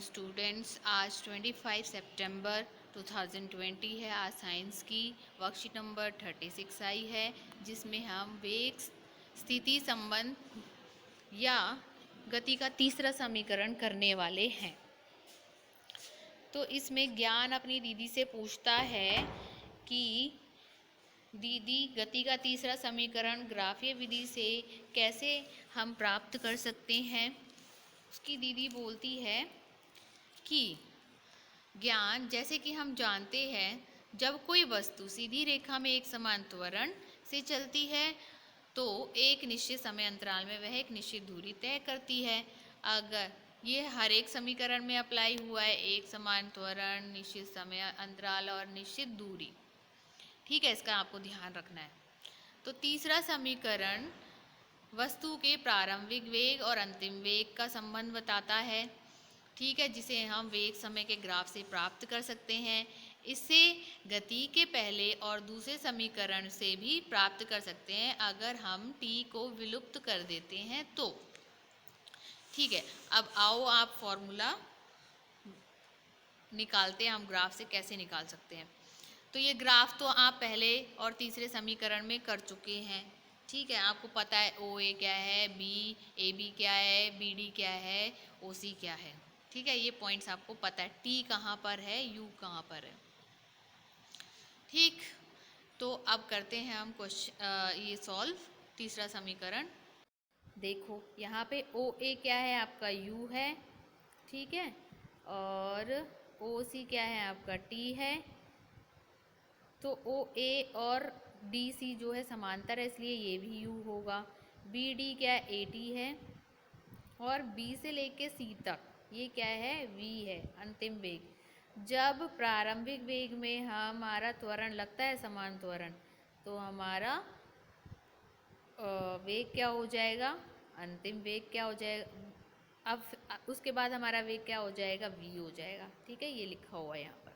Students, आज 25 सितंबर 2020 है। आज साइंस की वर्कशीट नंबर 36 आई है, जिसमें हम वेग स्थिति संबंध या गति का तीसरा समीकरण करने वाले हैं। तो इसमें ज्ञान अपनी दीदी से पूछता है कि दीदी, गति का तीसरा समीकरण ग्राफीय विधि से कैसे हम प्राप्त कर सकते हैं। उसकी दीदी बोलती है कि ज्ञान, जैसे कि हम जानते हैं, जब कोई वस्तु सीधी रेखा में एक समान त्वरण से चलती है तो एक निश्चित समय अंतराल में वह एक निश्चित दूरी तय करती है। अगर ये हर एक समीकरण में अप्लाई हुआ है, एक समान त्वरण, निश्चित समय अंतराल और निश्चित दूरी। ठीक है, इसका आपको ध्यान रखना है। तो तीसरा समीकरण वस्तु के प्रारंभिक वेग और अंतिम वेग का संबंध बताता है। ठीक है, जिसे हम वेग समय के ग्राफ से प्राप्त कर सकते हैं। इससे गति के पहले और दूसरे समीकरण से भी प्राप्त कर सकते हैं अगर हम t को विलुप्त कर देते हैं तो। ठीक है, अब आओ आप फॉर्मूला निकालते हैं, हम ग्राफ से कैसे निकाल सकते हैं। तो ये ग्राफ तो आप पहले और तीसरे समीकरण में कर चुके हैं। ठीक है, आपको पता है ओ ए क्या है, ए बी क्या है, बी डी क्या है, ओ सी क्या है। ठीक है, ये पॉइंट्स आपको पता है, टी कहाँ पर है, यू कहाँ पर है। ठीक, तो अब करते हैं हम क्वेश्चन ये सॉल्व तीसरा समीकरण। देखो यहाँ पे ओ ए क्या है, आपका यू है। ठीक है, और ओ सी क्या है, आपका टी है। तो ओ ए और डी सी जो है समांतर है, इसलिए ये भी यू होगा। बी डी क्या है, ए टी है। और बी से लेके सी तक ये क्या है, वी है, अंतिम वेग। जब प्रारंभिक वेग में हमारा त्वरण लगता है समान त्वरण, तो हमारा वेग क्या हो जाएगा, अंतिम वेग क्या हो जाएगा। अब उसके बाद हमारा वेग क्या हो जाएगा, वी हो जाएगा। ठीक है, ये लिखा हुआ है यहाँ पर।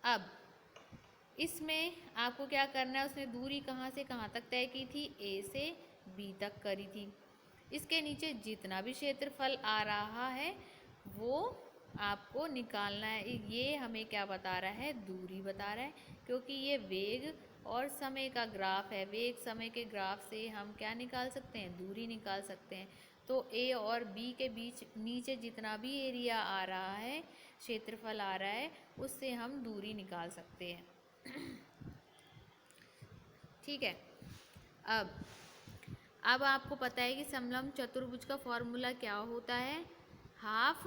अब इसमें आपको क्या करना है, उसने दूरी कहाँ से कहाँ तक तय की थी, ए से बी तक करी थी। इसके नीचे जितना भी क्षेत्रफल आ रहा है वो आपको निकालना है। ये हमें क्या बता रहा है, दूरी बता रहा है, क्योंकि ये वेग और समय का ग्राफ है। वेग समय के ग्राफ से हम क्या निकाल सकते हैं, दूरी निकाल सकते हैं। तो ए और बी के बीच नीचे जितना भी एरिया आ रहा है, क्षेत्रफल आ रहा है, उससे हम दूरी निकाल सकते हैं। ठीक है, अब आपको पता है कि समलंब चतुर्भुज का फॉर्मूला क्या होता है, हाफ,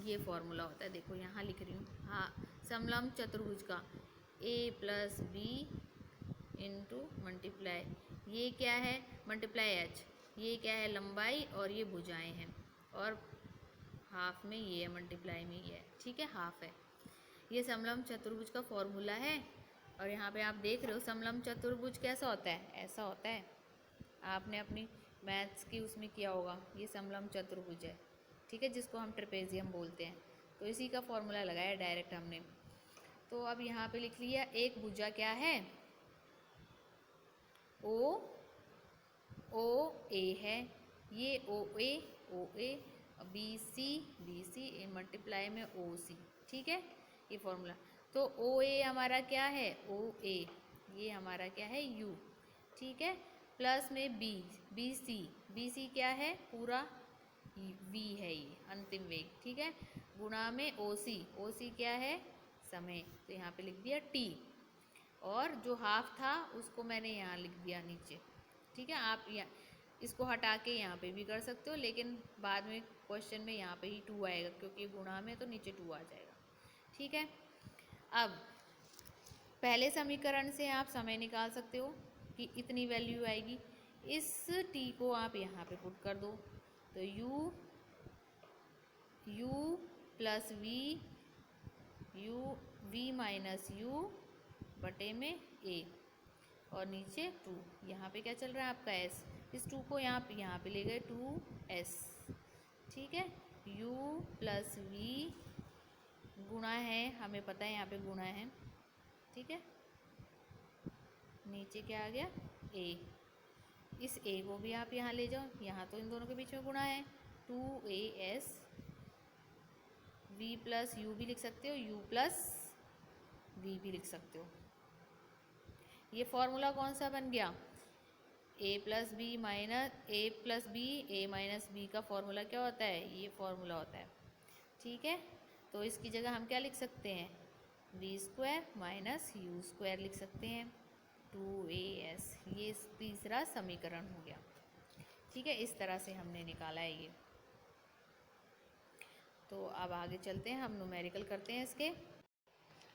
ये फॉर्मूला होता है। देखो यहाँ लिख रही हूँ, हाँ, समलंब चतुर्भुज का a plus B into multiply, ये क्या है, मल्टीप्लाई h, ये क्या है, लंबाई, और ये भुजाएं हैं, और हाफ में ये है, मल्टीप्लाई में ये है। ठीक है, हाफ है। ये समलंब चतुर्भुज का फॉर्मूला है। और यहाँ पे आप देख रहे हो समलंब चतुर्भुज कैसा होता है, ऐसा होता है। आपने अपनी मैथ्स की उसमें किया होगा, ये समलंब चतुर्भुज है। ठीक है, जिसको हम ट्रेपेजियम बोलते हैं। तो इसी का फॉर्मूला लगाया डायरेक्ट हमने। तो अब यहाँ पे लिख लिया, एक भुजा क्या है, ओ ए है, ये ओ ए, बी सी मल्टीप्लाई में ओ सी। ठीक है, ये फॉर्मूला। तो ओ ए हमारा क्या है, ओ ए, ये हमारा क्या है, यू। ठीक है, प्लस में बी सी क्या है, पूरा वी है, ये अंतिम वेग। ठीक है, गुणा में ओ सी क्या है, समय, तो यहाँ पे लिख दिया टी। और जो हाफ था उसको मैंने यहाँ लिख दिया नीचे। ठीक है, आप यहाँ इसको हटा के यहाँ पे भी कर सकते हो, लेकिन बाद में क्वेश्चन में यहाँ पे ही 2 आएगा, क्योंकि गुणा में तो नीचे 2 आ जाएगा। ठीक है, अब पहले समीकरण से आप समय निकाल सकते हो कि इतनी वैल्यू आएगी। इस t को आप यहाँ पे पुट कर दो, तो u plus V minus U बटे में a, और नीचे 2, यहाँ पे क्या चल रहा है आपका s, इस 2 को यहाँ पे ले गए 2s। ठीक है, u प्लस वी गुणा है, हमें पता है यहाँ पे गुणा है। ठीक है, नीचे क्या आ गया, a, इस a को भी आप यहाँ ले जाओ, यहाँ तो इन दोनों के बीच में गुणा है, 2as v प्लस यू भी लिख सकते हो, u प्लस v भी लिख सकते हो। ये फॉर्मूला कौन सा बन गया? a plus B minus a plus B, A minus B का फॉर्मूला क्या होता है? ये फॉर्मूला होता है। ठीक है, तो इसकी जगह हम क्या लिख सकते हैं? V square minus U square लिख सकते हैं, 2as। ये तीसरा समीकरण हो गया। ठीक है, इस तरह से हमने निकाला है ये। तो अब आगे चलते हैं, हम न्यूमेरिकल करते हैं इसके।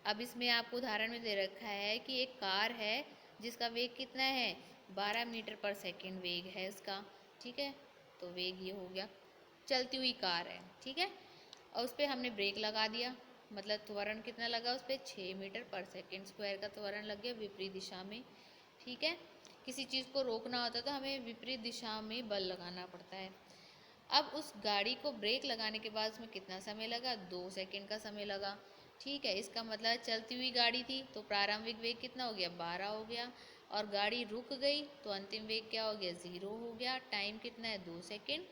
अब इसमें आपको उदाहरण में दे रखा है कि एक कार है जिसका वेग कितना है? 12 मीटर पर सेकेंड वेग है इसका। ठीक है, तो वेग ये हो गया, चलती हुई कार है। ठीक है, और उस पर हमने ब्रेक लगा दिया, मतलब त्वरण कितना लगा उस पर? 6 मीटर पर सेकेंड स्क्वायर का त्वरण लग गया विपरीत दिशा में। ठीक है, किसी चीज़ को रोकना होता है तो हमें विपरीत दिशा में बल लगाना पड़ता है। अब उस गाड़ी को ब्रेक लगाने के बाद उसमें कितना समय लगा? 2 सेकेंड का समय लगा। ठीक है, इसका मतलब चलती हुई गाड़ी थी तो प्रारंभिक वेग कितना हो गया? 12 हो गया। और गाड़ी रुक गई तो अंतिम वेग क्या हो गया? 0 हो गया। टाइम कितना है? 2 सेकेंड।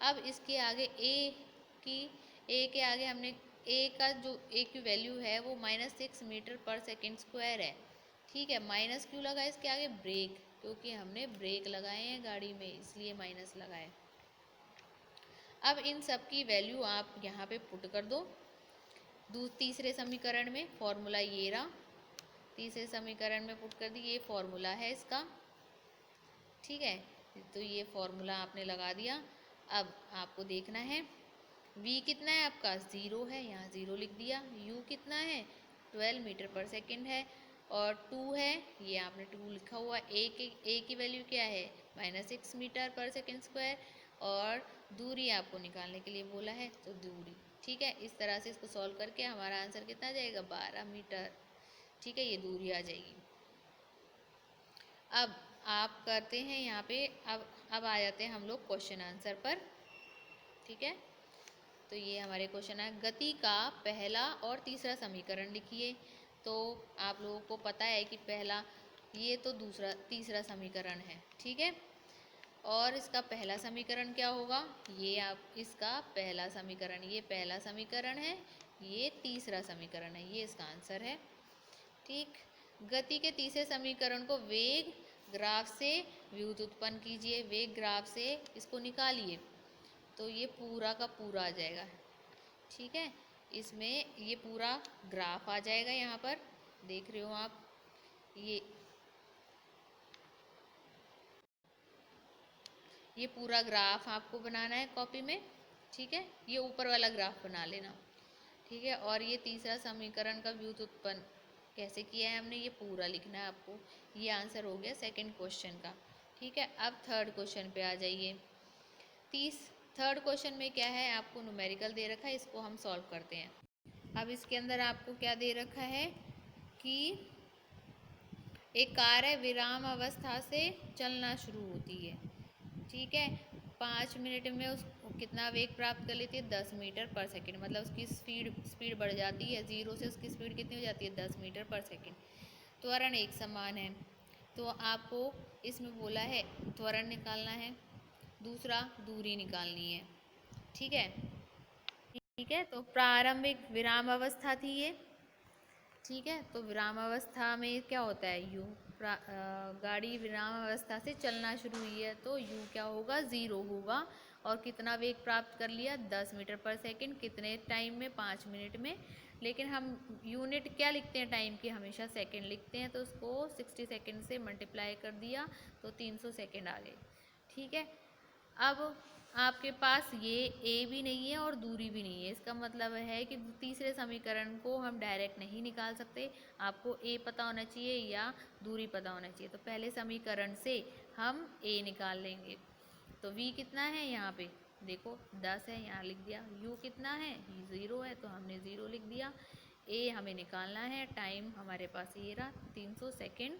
अब इसके आगे ए के आगे हमने ए का जो ए की वैल्यू है वो -6 मीटर पर सेकेंड स्क्वायर है। ठीक है, माइनस क्यों लगा इसके आगे? ब्रेक, क्योंकि हमने ब्रेक लगाए हैं गाड़ी में, इसलिए माइनस लगाए। अब इन सब की वैल्यू आप यहाँ पे पुट कर दो तीसरे समीकरण में। फॉर्मूला ये रहा, तीसरे समीकरण में पुट कर दी, ये फॉर्मूला है इसका। ठीक है, तो ये फॉर्मूला आपने लगा दिया। अब आपको देखना है v कितना है आपका? 0 है, यहाँ 0 लिख दिया। u कितना है? 12 मीटर पर सेकेंड है। और 2 है, ये आपने 2 लिखा हुआ। a की वैल्यू क्या है? -6 मीटर पर सेकेंड स्क्वायर। और दूरी आपको निकालने के लिए बोला है, तो दूरी। ठीक है, इस तरह से इसको सॉल्व करके हमारा आंसर कितना आ जाएगा? 12 मीटर। ठीक है, ये दूरी आ जाएगी। अब आप करते हैं यहाँ पे, अब आ जाते हैं हम लोग क्वेश्चन आंसर पर। ठीक है, तो ये हमारे क्वेश्चन है, गति का पहला और तीसरा समीकरण लिखिए। तो आप लोगों को पता है कि पहला, ये तो तीसरा समीकरण है। ठीक है, और इसका पहला समीकरण क्या होगा? ये आप इसका पहला समीकरण, ये पहला समीकरण है, ये तीसरा समीकरण है, ये इसका आंसर है। ठीक, गति के तीसरे समीकरण को वेग ग्राफ से व्युत्पन्न कीजिए। वेग ग्राफ से इसको निकालिए तो ये पूरा का पूरा आ जाएगा। ठीक है, इसमें ये पूरा ग्राफ आ जाएगा, यहाँ पर देख रहे हो आप। ये पूरा ग्राफ आपको बनाना है कॉपी में। ठीक है, ये ऊपर वाला ग्राफ बना लेना। ठीक है, और ये तीसरा समीकरण का व्युत्पन्न कैसे किया है हमने, ये पूरा लिखना है आपको। ये आंसर हो गया सेकंड क्वेश्चन का। ठीक है, अब थर्ड क्वेश्चन पे आ जाइए। थर्ड क्वेश्चन में क्या है? आपको न्यूमेरिकल दे रखा है, इसको हम सॉल्व करते हैं। अब इसके अंदर आपको क्या दे रखा है कि एक कार है, विराम अवस्था से चलना शुरू होती है। ठीक है, 5 मिनट में उस कितना वेग प्राप्त कर लेती है? 10 मीटर पर सेकेंड। मतलब उसकी स्पीड बढ़ जाती है, 0 से उसकी स्पीड कितनी हो जाती है? 10 मीटर पर सेकेंड। त्वरण एक समान है, तो आपको इसमें बोला है त्वरण निकालना है, दूसरा दूरी निकालनी है। ठीक है, ठीक है, तो प्रारंभिक विराम अवस्था थी ये। ठीक है, तो विराम अवस्था में क्या होता है? यू गाड़ी विराम अवस्था से चलना शुरू हुई है तो यू क्या होगा? 0 होगा। और कितना वेग प्राप्त कर लिया? 10 मीटर पर सेकेंड। कितने टाइम में? 5 मिनट में। लेकिन हम यूनिट क्या लिखते हैं टाइम की? हमेशा सेकेंड लिखते हैं, तो उसको 60 सेकेंड से मल्टीप्लाई कर दिया तो 300 सेकेंड आ गए। ठीक है, अब आपके पास ये ए भी नहीं है और दूरी भी नहीं है, इसका मतलब है कि तीसरे समीकरण को हम डायरेक्ट नहीं निकाल सकते। आपको ए पता होना चाहिए या दूरी पता होना चाहिए। तो पहले समीकरण से हम ए निकाल लेंगे। तो v कितना है? यहाँ पे देखो 10 है, यहाँ लिख दिया। u कितना है? 0 है, तो हमने 0 लिख दिया। a हमें निकालना है, टाइम हमारे पास ये रहा 300 सेकेंड।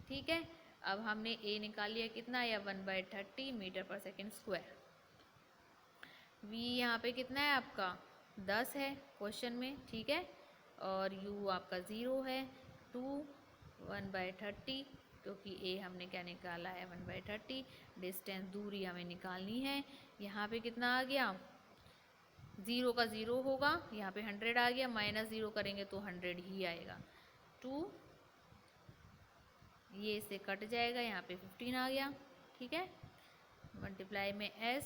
ठीक है, अब हमने a निकाल लिया, कितना आया? 1/30 मीटर पर सेकेंड स्क्वायर। v यहाँ पे कितना है आपका? 10 है क्वेश्चन में। ठीक है, और u आपका 0 है। 2 1/30 क्योंकि ए हमने क्या निकाला है 1/30। डिस्टेंस दूरी हमें निकालनी है। यहाँ पे कितना आ गया, 0 का 0 होगा, यहाँ पे 100 आ गया, -0 करेंगे तो 100 ही आएगा। 2 ये इससे कट जाएगा, यहाँ पे 15 आ गया, ठीक है। मल्टीप्लाई में s,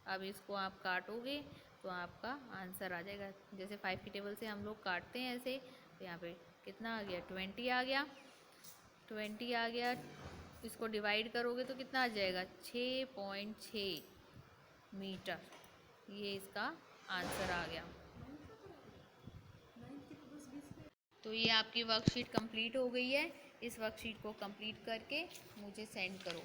अब इसको आप काटोगे तो आपका आंसर आ जाएगा। जैसे 5 की टेबल से हम लोग काटते हैं ऐसे, तो यहाँ पे कितना आ गया, 20 आ गया, 20 आ गया। इसको डिवाइड करोगे तो कितना आ जाएगा, 6.6 मीटर। ये इसका आंसर आ गया। तो ये आपकी वर्कशीट कंप्लीट हो गई है। इस वर्कशीट को कंप्लीट करके मुझे सेंड करो।